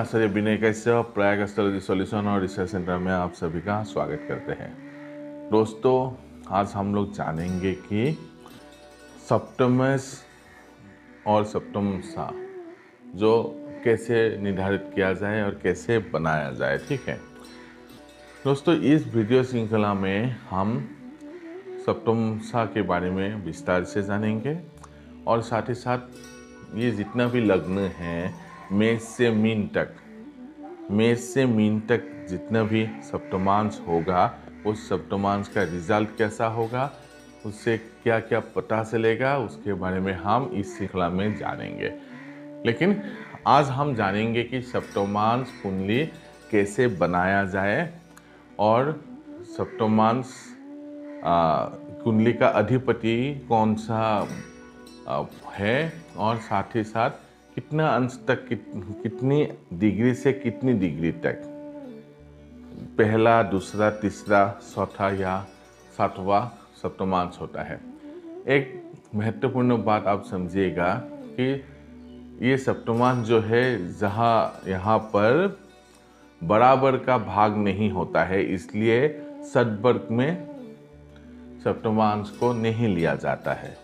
आचार्य विनय कैसे Prayag astrology solution और research centre में आप सभी का स्वागत करते हैं। दोस्तों, आज हम लोग जानेंगे कि सप्तमस और सप्तमसा जो कैसे निर्धारित किया जाए और कैसे बनाया जाए। ठीक है दोस्तों, इस वीडियो श्रृंखला में हम सप्तमसा के बारे में विस्तार से जानेंगे और साथ ही साथ ये जितना भी लग्न है मेष से मीन तक जितना भी सप्तमांश होगा उस सप्तमांश का रिजल्ट कैसा होगा, उससे क्या क्या पता चलेगा, उसके बारे में हम इस श्रृंखला में जानेंगे। लेकिन आज हम जानेंगे कि सप्तमांश कुंडली कैसे बनाया जाए और सप्तमांश कुंडली का अधिपति कौन सा है और साथ ही साथ कितना अंश तक कितनी डिग्री से कितनी डिग्री तक पहला, दूसरा, तीसरा, चौथा या सातवां सप्तमांश होता है। एक महत्वपूर्ण बात आप समझिएगा कि ये सप्तमांश जो है यहाँ पर बराबर का भाग नहीं होता है, इसलिए षटवर्ग में सप्तमांश को नहीं लिया जाता है।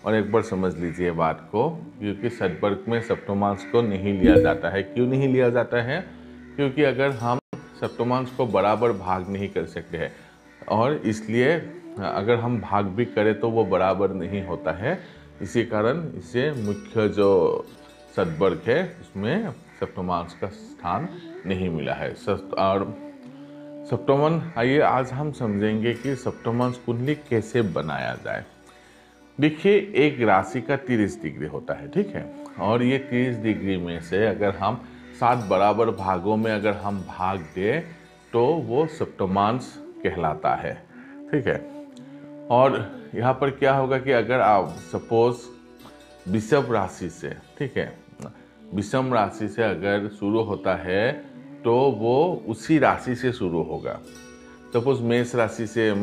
और एक बार समझ लीजिए बात को, क्योंकि षटवर्ग में सप्तमांश को नहीं लिया जाता है। क्यों नहीं लिया जाता है? क्योंकि अगर हम सप्तमांश को बराबर भाग नहीं कर सकते हैं और इसलिए अगर हम भाग भी करें तो वो बराबर नहीं होता है। इसी कारण इसे मुख्य जो षटवर्ग है उसमें सप्तमांश का स्थान नहीं मिला है। और सप्तमांश, आइए आज हम समझेंगे कि सप्तमांश कुंडली कैसे बनाया जाए। देखिए, एक राशि का 30 डिग्री होता है, ठीक है, और ये 30 डिग्री में से अगर हम 7 बराबर भागों में अगर हम भाग दें तो वो सप्तमांश कहलाता है। ठीक है, और यहाँ पर क्या होगा कि अगर आप सपोज वृषभ राशि से, ठीक है, वृषभ राशि से अगर शुरू होता है तो वो उसी राशि से शुरू होगा। सपोज मेष राशि से,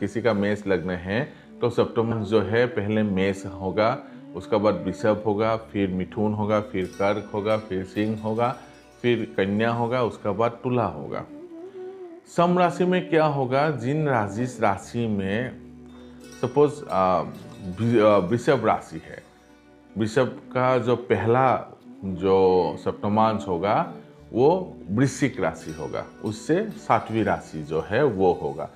किसी का मेष लग्न है तो सप्तमांश जो है पहले मेष होगा, उसके बाद वृषभ होगा, फिर मिथुन होगा, फिर कर्क होगा, फिर सिंह होगा, फिर कन्या होगा, उसके बाद तुला होगा। सम राशि में क्या होगा, जिन राशि में सपोज वृषभ राशि है, वृषभ का जो पहला जो सप्तमांश होगा वो वृश्चिक राशि होगा, उससे 7वीं राशि जो है वो होगा।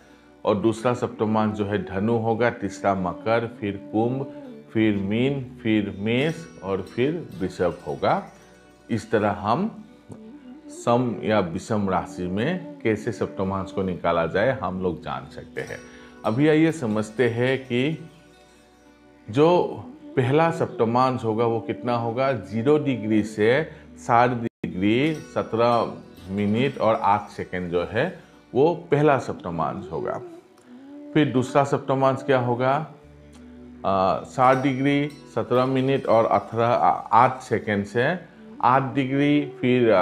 और दूसरा सप्तमांश जो है धनु होगा, तीसरा मकर, फिर कुंभ, फिर मीन, फिर मेष और फिर वृषभ होगा। इस तरह हम सम या विषम राशि में कैसे सप्तमांश को निकाला जाए हम लोग जान सकते हैं। अभी आइए समझते हैं कि जो पहला सप्तमांश होगा वो कितना होगा। 0 डिग्री से 7 डिग्री 17 मिनट और 8 सेकेंड जो है वो पहला सप्तमांश होगा। फिर दूसरा सप्तमांश क्या होगा, 7 डिग्री 17 मिनट और 8 सेकेंड से 8 डिग्री, फिर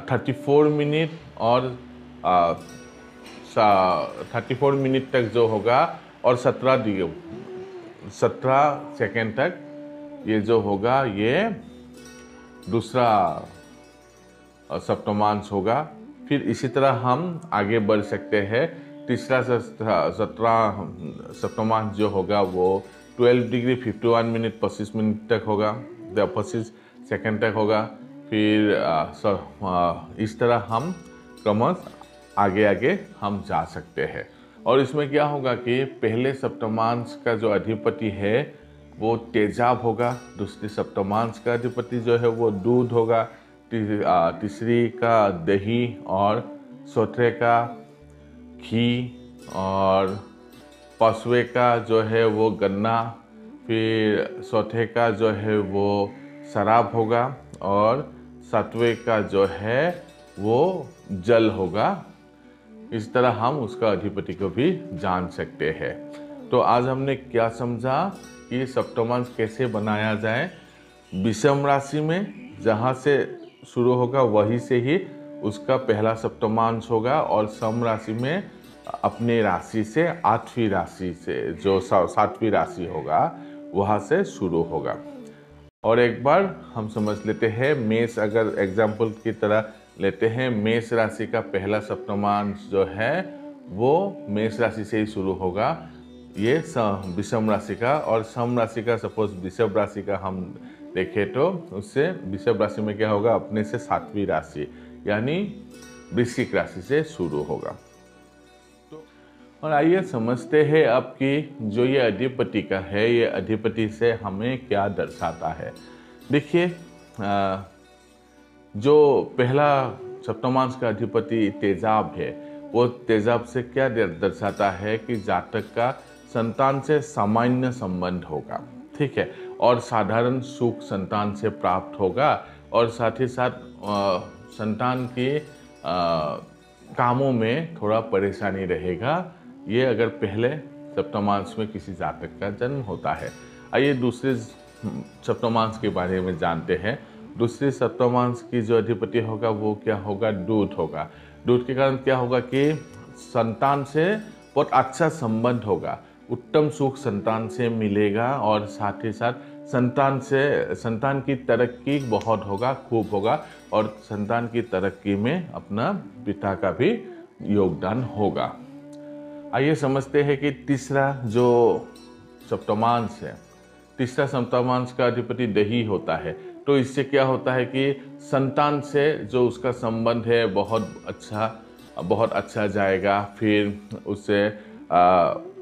34 मिनट और 34 मिनट तक जो होगा और 17 सेकेंड तक ये जो होगा ये दूसरा सप्तमांश होगा। फिर इसी तरह हम आगे बढ़ सकते हैं। तीसरा 17 सप्तमांश जो होगा वो 12 डिग्री 51 मिनट 25 मिनट तक होगा, 25 सेकेंड तक होगा। फिर इस तरह हम क्रमशः आगे हम जा सकते हैं। और इसमें क्या होगा कि पहले सप्तमांश का जो अधिपति है वो तेजाब होगा, दूसरी सप्तमांश का अधिपति जो है वो दूध होगा, तीसरी का दही और चौथे का घी और पांचवे का जो है वो गन्ना, फिर चौथे का जो है वो शराब होगा और 7वें का जो है वो जल होगा। इस तरह हम उसका अधिपति को भी जान सकते हैं। तो आज हमने क्या समझा कि सप्तमांश कैसे बनाया जाए। विषम राशि में जहाँ से शुरू होगा वहीं से ही उसका पहला सप्तमांश होगा और सम राशि में अपने राशि से 8वीं राशि से जो 7वीं राशि होगा वहाँ से शुरू होगा। और एक बार हम समझ लेते हैं मेष, अगर एग्जाम्पल की तरह लेते हैं, मेष राशि का पहला सप्तमांश जो है वो मेष राशि से ही शुरू होगा। ये वृषभ राशि का, और सम राशि का सपोज वृषभ राशि का हम देखें तो उससे वृषभ राशि में क्या होगा, अपने से 7वीं राशि यानी वृश्चिक राशि से शुरू होगा। और आइए समझते हैं अब कि जो ये अधिपति का है, ये अधिपति से हमें क्या दर्शाता है। देखिए, जो पहला सप्तमांश का अधिपति तेजाब है, वो तेजाब से क्या दर्शाता है कि जातक का संतान से सामान्य संबंध होगा, ठीक है, और साधारण सुख संतान से प्राप्त होगा, और साथ ही साथ संतान के कामों में थोड़ा परेशानी रहेगा। ये अगर पहले सप्तमांश में किसी जातक का जन्म होता है। आइए दूसरे सप्तमांश के बारे में जानते हैं। दूसरे सप्तमांश की जो अधिपति होगा वो क्या होगा, दूध होगा। दूध के कारण क्या होगा कि संतान से बहुत अच्छा संबंध होगा, उत्तम सुख संतान से मिलेगा, और साथ ही साथ संतान की तरक्की बहुत होगा, खूब होगा, और संतान की तरक्की में अपना पिता का भी योगदान होगा। आइए समझते हैं कि तीसरा जो सप्तमांश है, तीसरा सप्तमांश का अधिपति दही होता है। तो इससे क्या होता है कि संतान से जो उसका संबंध है बहुत अच्छा जाएगा, फिर उससे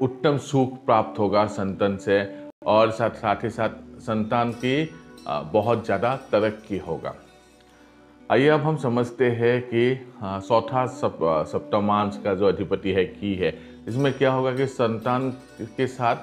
उत्तम सुख प्राप्त होगा संतान से, और साथ ही साथ संतान की बहुत ज़्यादा तरक्की होगा। आइए अब हम समझते हैं कि चौथा सप्तमांश का जो अधिपति है की है। इसमें क्या होगा कि संतान के साथ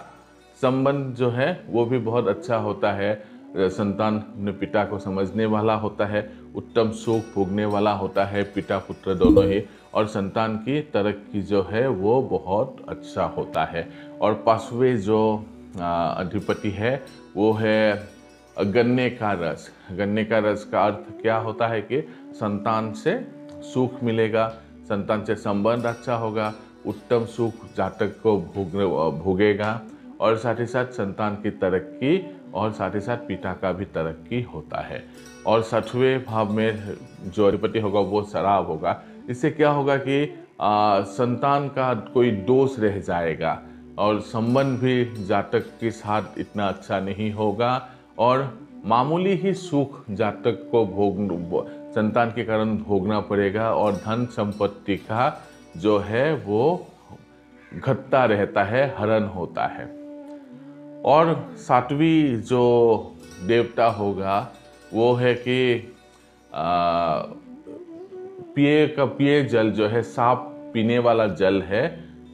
संबंध जो है वो भी बहुत अच्छा होता है। संतान अपने पिता को समझने वाला होता है, उत्तम सुख भोगने वाला होता है, पिता पुत्र दोनों ही, और संतान की तरक्की जो है वो बहुत अच्छा होता है। और पांचवें जो अधिपति है वो है गन्ने का रस। गन्ने का रस का अर्थ क्या होता है कि संतान से सुख मिलेगा, संतान से संबंध अच्छा होगा, उत्तम सुख जातक को भोगेगा, और साथ ही साथ संतान की तरक्की, और साथ ही साथ पिता का भी तरक्की होता है। और 6वें भाव में जो अधिपति होगा वो शराब होगा। इससे क्या होगा कि संतान का कोई दोष रह जाएगा, और संबंध भी जातक के साथ इतना अच्छा नहीं होगा, और मामूली ही सुख जातक को संतान के कारण भोगना पड़ेगा, और धन संपत्ति का जो है वो घटता रहता है, हरण होता है। और 7वीं जो देवता होगा वो है कि पिए जल जो है, साफ पीने वाला जल है,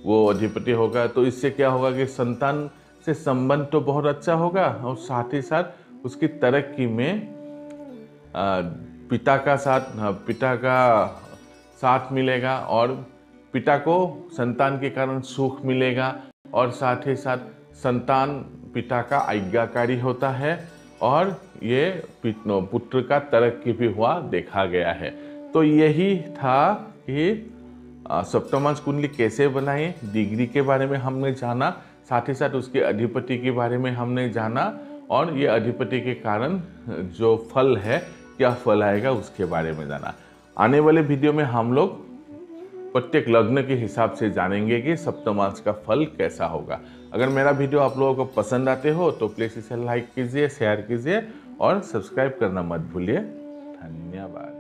वो अधिपति होगा। तो इससे क्या होगा कि संतान से संबंध तो बहुत अच्छा होगा, और साथ ही साथ उसकी तरक्की में पिता का साथ मिलेगा, और पिता को संतान के कारण सुख मिलेगा, और साथ ही साथ संतान पिता का आज्ञाकारी होता है, और ये पुत्र का तरक्की भी हुआ देखा गया है। तो यही था कि सप्तमांश कुंडली कैसे बनाएं, डिग्री के बारे में हमने जाना, साथ ही साथ उसके अधिपति के बारे में हमने जाना, और ये अधिपति के कारण जो फल है, क्या फल आएगा उसके बारे में जाना। आने वाले वीडियो में हम लोग प्रत्येक लग्न के हिसाब से जानेंगे कि सप्तमांश का फल कैसा होगा। अगर मेरा वीडियो आप लोगों को पसंद आते हो तो प्लीज़ इसे लाइक कीजिए, शेयर कीजिए, और सब्सक्राइब करना मत भूलिए। धन्यवाद।